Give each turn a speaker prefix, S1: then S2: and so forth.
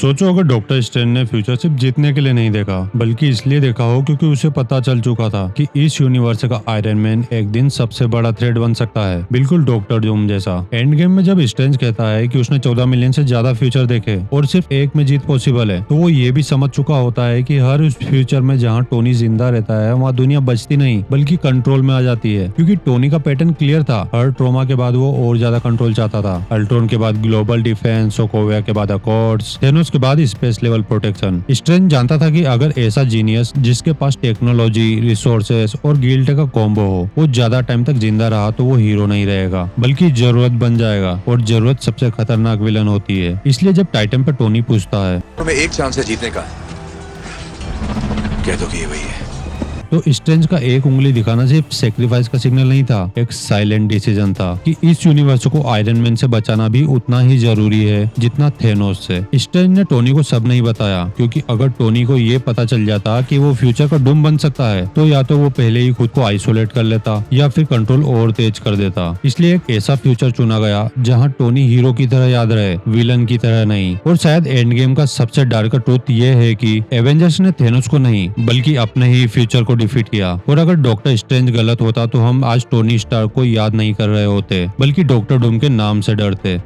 S1: सोचो अगर doctor strange ने फ्यूचर सिर्फ जीतने के लिए नहीं देखा, बल्कि इसलिए देखा हो क्योंकि उसे पता चल चुका था कि इस यूनिवर्स का आयरन मैन एक दिन सबसे बड़ा थ्रेट बन सकता है, बिल्कुल डॉक्टर डूम जैसा। एंड गेम में जब स्ट्रेंज कहता है कि उसने 14 मिलियन से ज्यादा फ्यूचर देखे और सिर्फ एक में जीत पॉसिबल है, तो वो ये भी समझ चुका होता है कि हर उस फ्यूचर में जहाँ टोनी जिंदा रहता है वहाँ दुनिया बचती नहीं बल्कि कंट्रोल में आ जाती है, क्योंकि टोनी का पैटर्न क्लियर था। हर ट्रॉमा के बाद वो और ज्यादा कंट्रोल चाहता था। अल्ट्रॉन के बाद ग्लोबल डिफेंस, सोकोविया के बाद अकॉर्ड्स, थेनोस के बाद स्पेस लेवल प्रोटेक्शन। स्ट्रेंज जानता था कि अगर ऐसा जीनियस जिसके पास टेक्नोलॉजी, रिसोर्सेस और गिल्ट का कॉम्बो हो, वो ज्यादा टाइम तक जिंदा रहा तो वो हीरो नहीं रहेगा बल्कि जरूरत बन जाएगा, और जरूरत सबसे खतरनाक विलन होती है। इसलिए जब टाइटन पे टोनी पूछता है
S2: तुम्हें एक चांस है जीतने का, कह दो कि ये वही है।
S1: तो स्ट्रेंज का एक उंगली दिखाना सिर्फ सेक्रीफाइस का सिग्नल नहीं था, एक साइलेंट डिसीजन था कि इस यूनिवर्स को आयरन मैन से बचाना भी उतना ही जरूरी है जितना थेनोस से। स्ट्रेंज ने टोनी को सब नहीं बताया, क्योंकि अगर टोनी को ये पता चल जाता कि वो फ्यूचर का डूम बन सकता है, तो या तो वो पहले ही खुद को आइसोलेट कर लेता या फिर कंट्रोल और तेज कर देता। इसलिए एक ऐसा फ्यूचर चुना गया जहाँ टोनी हीरो की तरह याद रहे, विलन की तरह नहीं। और शायद एंड गेम का सबसे डार्क ट्रूथ ये है कि एवेंजर्स ने थेनोस को नहीं बल्कि अपने ही फ्यूचर को डिफीट किया। और अगर डॉक्टर स्ट्रेंज गलत होता तो हम आज टोनी स्टार्क को याद नहीं कर रहे होते, बल्कि डॉक्टर डूम के नाम से डरते।